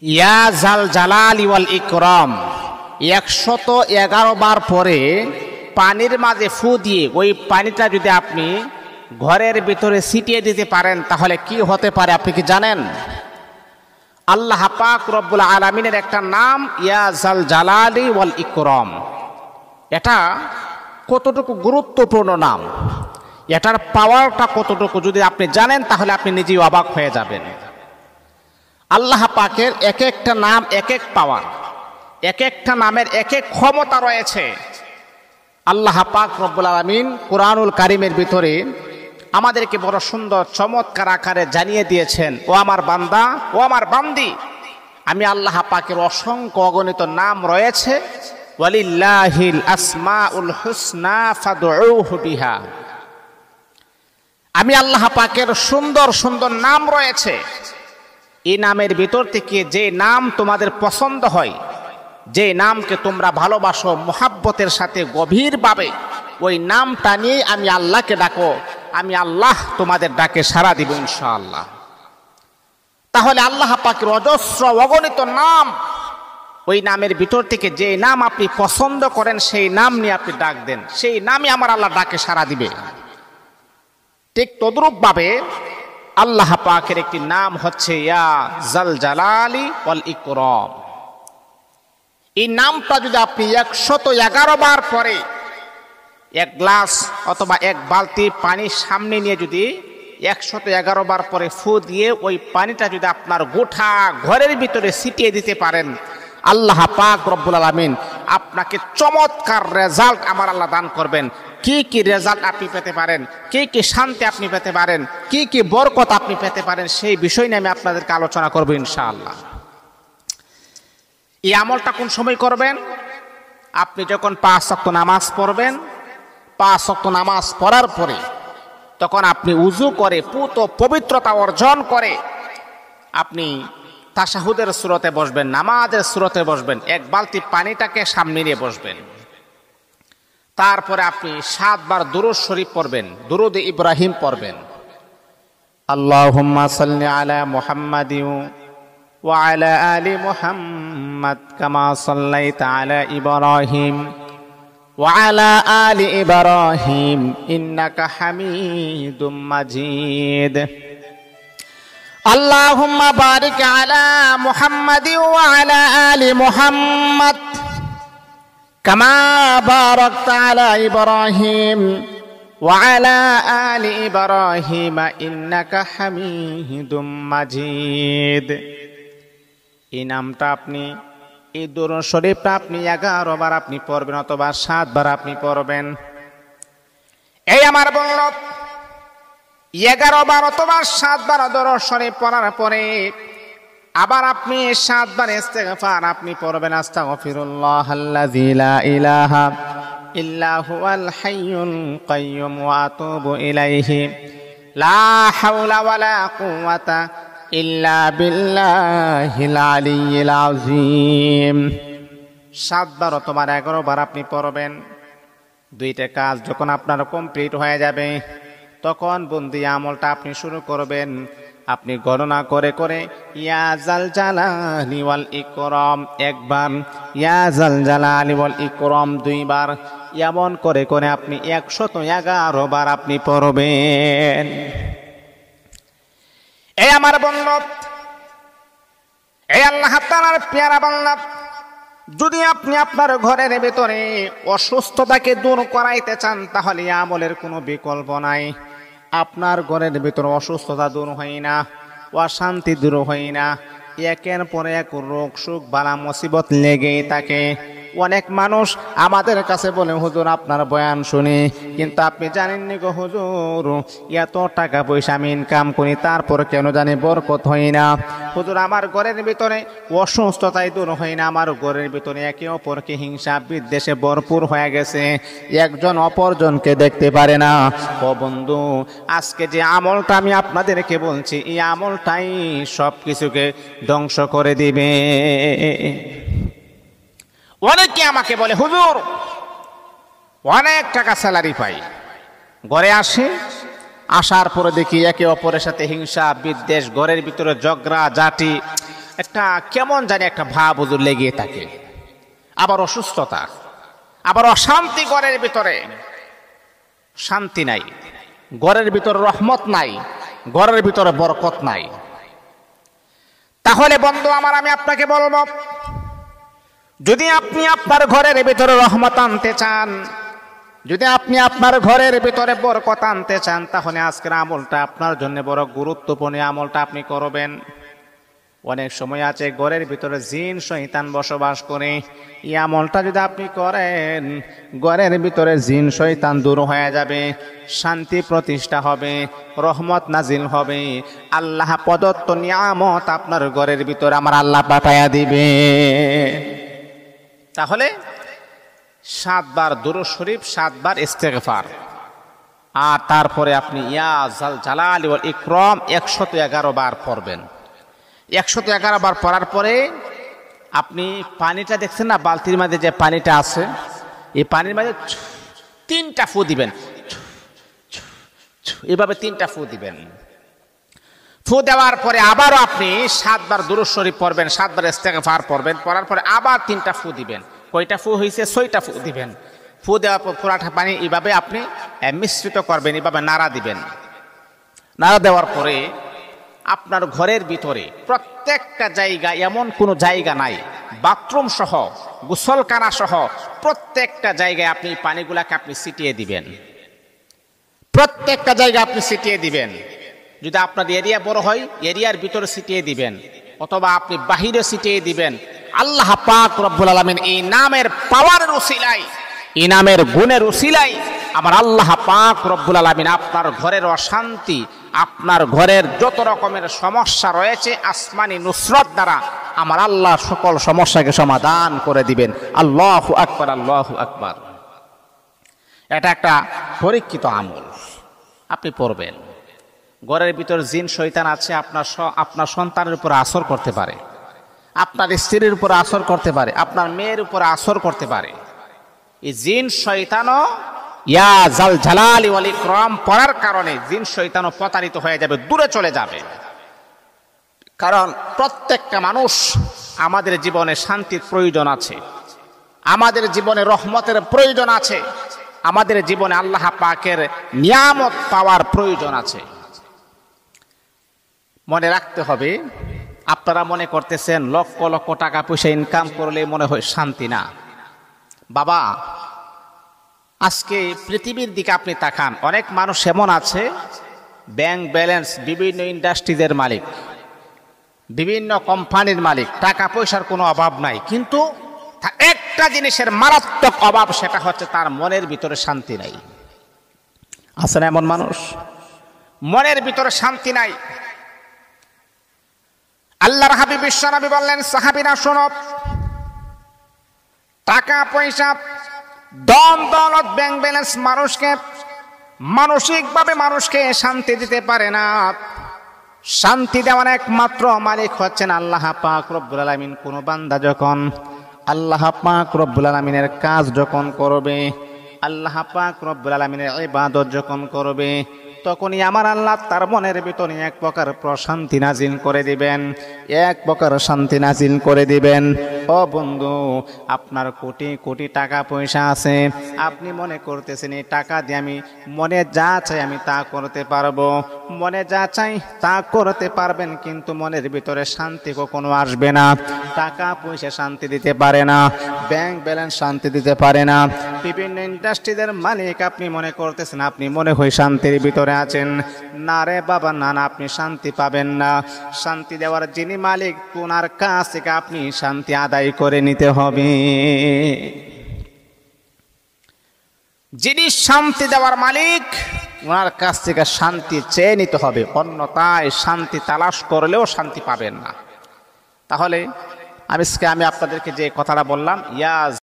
ইয়া জাল জালালি ওয়াল ইকরাম 111 বার পরে পানির মাঝে ফু দিয়ে ওই পানিটা যদি আপনি ঘরের ভিতরে ছিটিয়ে দিতে পারেন তাহলে কি হতে পারে আপনি কি জানেন? আল্লাহ পাক রব্বুল আলামিনের একটা নাম ইয়া জাল জালালি ওয়াল ইকরাম। এটা কতটুকু গুরুত্বপূর্ণ নাম, এটার পাওয়ারটা কতটুকু যদি আপনি জানেন তাহলে আপনি নিজেই অবাক হয়ে যাবেন। আল্লাহ পাকের এক একটা নাম এক এক পাওয়ার, এক একটা নামের এক এক ক্ষমতা রয়েছে। আল্লাহ পাক রব্বুল আলামিন কুরআনুল কারীমের ভিতরে আমাদেরকে বড় সুন্দর চমৎকার আকারে জানিয়ে দিয়েছেন, ও আমার বান্দা, ও আমার বান্দি, আমি আল্লাহ পাকের অসংখ্য অগণিত নাম রয়েছে। ওয়ালিল্লাহিল আসমাউল হুসনা ফাদউহু বিহা। আমি আল্লাহ পাকের সুন্দর সুন্দর নাম রয়েছে, এই নামের ভিতর থেকে যে নাম তোমাদের পছন্দ হয়, যে নামকে তোমরা ভালোবাসো মুহাব্বতের সাথে গভীরভাবে, ওই নামটা নিয়ে আমি আল্লাহকে ডাকো, আমি আল্লাহ তোমাদের ডাকে সাড়া দিব ইনশাআল্লাহ। তাহলে আল্লাহ পাকের অজস্র অগণিত নাম, ওই নামের ভিতর থেকে যে নাম আপনি পছন্দ করেন সেই নাম নিয়ে আপনি ডাক দেন, সেই নামই আমার আল্লাহ ডাকে সাড়া দিবে। ঠিক তদ্রূপভাবে আল্লাহ পাকের একটি নাম হচ্ছে ইয়া জাল জালালি ওয়াল ইকরাম। এই নামটা যদি আপনি 111 বার পরে এক গ্লাস অথবা এক বালতি পানি সামনে নিয়ে যদি 111 বার পরে ফু দিয়ে ওই পানিটা যদি আপনার গোটা ঘরের ভিতরে ছিটিয়ে দিতে পারেন, আল্লাহ পাক রব্বুল আলামিন আপনাকে চমৎকার রেজাল্ট আমার আল্লাহ দান করবেন। কি কি রেজাল্ট আপনি পেতে পারেন, কি কি শান্তি আপনি পেতে পারেন, কি কি বরকত আপনি পেতে পারেন, সেই বিষয় নিয়ে আমি আপনাদেরকে আলোচনা করব ইনশাআল্লাহ। এই আমলটা কোন সময় করবেন? আপনি যখন 5 ওয়াক্ত নামাজ পড়বেন, 5 ওয়াক্ত নামাজ পড়ার পরে তখন আপনি উযু করে পুত পবিত্রতা অর্জন করে আপনি তাশাহুদের সূরতে বসবেন, নামাজের সূরতে বসবেন, এক বালতি পানিটাকে সামনে নিয়ে বসবেন। তারপরে আপনি 7 বার দুরূদ শরীফ পড়বেন, দুরূদ ইব্রাহিম পড়বেন। আল্লাহুম্মা সাল্লি আলা মুহাম্মাদিন ওয়া আলা আলি মুহাম্মাদ কামা সাল্লাইতা আলা ইব্রাহিম ওয়া আলা আলি ইব্রাহিম ইন্নাকা হামিদুম মাজিদ। আল্লাহুম্মা বারিক আলা মুহাম্মাদিন ওয়া আলা আলি মুহাম্মাদ কামা বারাকতা আলা ইব্রাহিম ওয়া আলা আলি ইব্রাহিম ইন্নাকা হামিদুম মাজিদ। এই নামটা আপনি, এই দুরূদ শরীফটা আপনি 11 বার আপনি পড়বেন অথবা 7 বার আপনি পড়বেন। এই আমার বলল 11 বার অথবা 7 বার দুরূদ শরীফ পড়ার পরে আবার আপনি 7 বার ইস্তেগফার আপনি পড়বেন। আস্তাগফিরুল্লাহাল্লাযী লা ইলাহা ইল্লা হুয়াল হাইয়ুল কাইয়্যুম ওয়া আতুবু ইলাইহি লা হাওলা ওয়ালা কুওয়াতা ইল্লা বিল্লাহিল আলিয়্যিল আযীম। 7 বার অথবা 11 বার আপনি পড়বেন। দুইটা কাজ যখন আপনার কমপ্লিট হয়ে যাবে তখন বন্দি আমলটা আপনি শুরু করবেন। আপনি গণনা করে করে ইয়া জাল জালালি ওয়াল ইকরাম 1 বার, ইয়া জাল জালালি ওয়াল ইকরাম 2 বার, এমন করে করে আপনি 111 বার আপনি পড়বেন। এই আমার বন্ধু, এই আল্লাহ তাআলার পেয়ারা বান্দা, যদি আপনি আপনার ঘরের ভিতরে অসুস্থতাকে দূর করাইতে চান তাহলে আমলের কোনো বিকল্প নাই। আপনার ঘরের ভিতরে অসুস্থতা দূর হয় না, অশান্তি দূর হয় না, একের পর এক রোগ সুখ বালা মুসিবত লেগেই থাকে। অনেক মানুষ আমাদের কাছে বলে, হুজুর আপনার বয়ান শুনি, কিন্তু আপনি জানেননি গো হুজুর, এত টাকা পয়সা আমি ইনকাম করি তারপর কেন জানি বরকত হয় না। হুজুর আমার ঘরের ভিতরে অসুস্থতাই দূর হয় না, আমার ঘরের ভিতরে একে অপরকে হিংসা বিদ্বেষে ভরপুর হয়ে গেছে, একজন অপরজনকে দেখতে পারে না। ও বন্ধু, আজকে যে আমলটা আমি আপনাদেরকে বলছি, এই আমলটাই সব কিছুকে ধ্বংস করে দিবে। অনেকে আমাকে বলে, হুজুর অনেক টাকা স্যালারি পাই, ঘরে আসে, আসার পরে দেখি একে অপরের সাথে হিংসা বিদ্বেষ, ঘরের ভিতরে ঝগড়া ঝাঁটি, একটা কেমন জানি একটা ভাব হুজুর লেগে থাকে, আবার অসুস্থতা, আবার অশান্তি, ঘরের ভিতরে শান্তি নাই, ঘরের ভিতরে রহমত নাই, ঘরের ভিতরে বরকত নাই। তাহলে বন্ধু আমার, আমি আপনাকে বলবো, যদি আপনি আপনার ঘরের ভিতরে রহমত আনতে চান, যদি আপনি আপনার ঘরের ভিতরে বরকত আনতে চান, তাহলে আজকের আমলটা আপনার জন্য বড় গুরুত্বপূর্ণ। আমলটা আপনি করবেন। অনেক সময় আছে ঘরের ভিতরে জিন শয়তান বসবাস করে, এই আমলটা যদি আপনি করেন, ঘরের ভিতরে জিন শয়তান দূর হয়ে যাবে, শান্তি প্রতিষ্ঠা হবে, রহমত নাজিল হবে, আল্লাহ প্রদত্ত নিয়ামত আপনার ঘরের ভিতরে আমার আল্লাহ পাঠায়া দিবে। তাহলে 7 বার দুরূদ শরীফ, 7 বার ইস্তেগফার, আর তারপরে আপনি ইয়া জাল জালালি ওয়াল ইকরাম 111 বার পড়বেন। 111 বার পড়ার পরে আপনি পানিটা দেখছেন না, বালতির মধ্যে যে পানিটা আছে, এই পানির মধ্যে 3টা ফু দিবেন, এভাবে 3টা ফু দিবেন। ফু দেওয়ার পরে আবারও আপনি 7 বার দুরূদ শরীফ পড়বেন, 7 বার ইস্তেগফার পড়বেন, পড়ার পরে আবার 3টা ফু দিবেন। কয়টা ফু হয়েছে? 6টা ফু দিবেন। ফু দেওয়ার পর পুরাটা পানি এইভাবে আপনি মিশ্রিত করবেন, এইভাবে নাড়া দিবেন। নাড়া দেওয়ার পরে আপনার ঘরের ভিতরে প্রত্যেকটা জায়গা, এমন কোনো জায়গা নাই, বাথরুম সহ, গোসলখানা সহ প্রত্যেকটা জায়গায় আপনি পানিগুলাকে আপনি ছিটিয়ে দিবেন। প্রত্যেকটা জায়গা আপনি ছিটিয়ে দিবেন। যদি আপনার এরিয়া বড় হয়, এরিয়ার ভিতরে ছিটিয়ে দিবেন, অথবা আপনি বাহিরে ছিটিয়ে দিবেন। আল্লাহ পাক রব্বুল আলামিন এই নামের পাওয়ারের উসিলায়, এই নামের গুণের উসিলায় আমার আল্লাহ পাক রব্বুল আলামিন আপনার ঘরের অশান্তি, আপনার ঘরের যত রকমের সমস্যা রয়েছে, আসমানি নুসরত দ্বারা আমার আল্লাহ সকল সমস্যাকে সমাধান করে দিবেন। আল্লাহু আকবার, আল্লাহু আকবার। এটা একটা পরীক্ষিত আমল, আপনি পড়বেন। ঘরের ভিতর জিন শয়তান আছে, আপনার সন্তানের উপর আসর করতে পারে, আপনার স্ত্রীর উপর আসর করতে পারে, আপনার মেয়ের উপর আসর করতে পারে। এই জিন শয়তানও ইয়া জাল জালালি ওয়াল ইকরাম পড়ার কারণে জিন শয়তানও প্রতারিত হয়ে যাবে, দূরে চলে যাবে। কারণ প্রত্যেকটা মানুষ, আমাদের জীবনে শান্তির প্রয়োজন আছে, আমাদের জীবনে রহমতের প্রয়োজন আছে, আমাদের জীবনে আল্লাহ পাকের নিয়ামত পাওয়ার প্রয়োজন আছে। মনে রাখতে হবে, আপনারা মনে করতেছেন লক্ষ লক্ষ টাকা পয়সা ইনকাম করলে মনে হয় শান্তি। না বাবা, আজকে পৃথিবীর দিকে আপনি তাকান, অনেক মানুষ এমন আছে, ব্যাংক ব্যালেন্স, বিভিন্ন ইন্ডাস্ট্রিজের মালিক, বিভিন্ন কোম্পানির মালিক, টাকা পয়সার কোনো অভাব নাই, কিন্তু একটা জিনিসের মারাত্মক অভাব, সেটা হচ্ছে তার মনের ভিতরে শান্তি নাই। আছে না এমন মানুষ? মনের ভিতরে শান্তি নাই। আল্লাহর হাবিব বিশ্বনবী বললেন, সাহাবীরা শোনো, টাকা পয়সা, ধন দৌলত, ব্যাংক ব্যালেন্স মানুষকে মানসিকভাবে মানুষকে শান্তি দিতে পারে না। শান্তি দেওয়ার একমাত্র মালিক হচ্ছেন আল্লাহ পাক রব্বুল আলামিন। কোন বান্দা যখন আল্লাহ পাক রব্বুল আলামিনের কাজ যখন করবে, আল্লাহ পাক রব্বুল আলামিনের ইবাদত যখন করবে, তখনই আমার আল্লাহ তার মনের ভিতরে এক প্রকার প্রশান্তি নাজিল করে দিবেন, এক প্রকার শান্তি নাজিল করে দিবেন। ও বন্ধু, আপনার কোটি কোটি টাকা পয়সা আছে, আপনি মনে করতেছেন এই টাকা দিয়ে আমি মনে যা চাই আমি তা করতে পারবো, মনে যা চাই তা করতে পারবেন, কিন্তু মনের ভিতরে শান্তি কখনো আসবে না। টাকা পয়সা শান্তি দিতে পারে না, ব্যাংক ব্যালেন্স শান্তি দিতে পারে না, বিভিন্ন ইন্ডাস্ট্রিদের মালিক আপনি মনে করতেছেন আপনি মনে হয় শান্তির ভিতরে আছেন। না রে বাবা, না না, আপনি শান্তি পাবেন না। শান্তি দেওয়ার যিনি মালিক, ওনার কাছ থেকে আপনি শান্তি আদায় করে নিতে হবে। যিনি শান্তি দেওয়ার মালিক, ওনার কাছ থেকে শান্তি চেয়ে নিতে হবে, অন্যথায় শান্তি তালাশ করলেও শান্তি পাবেন না। তাহলে আমি আপনাদেরকে যে কথাটা বললাম, ইয়া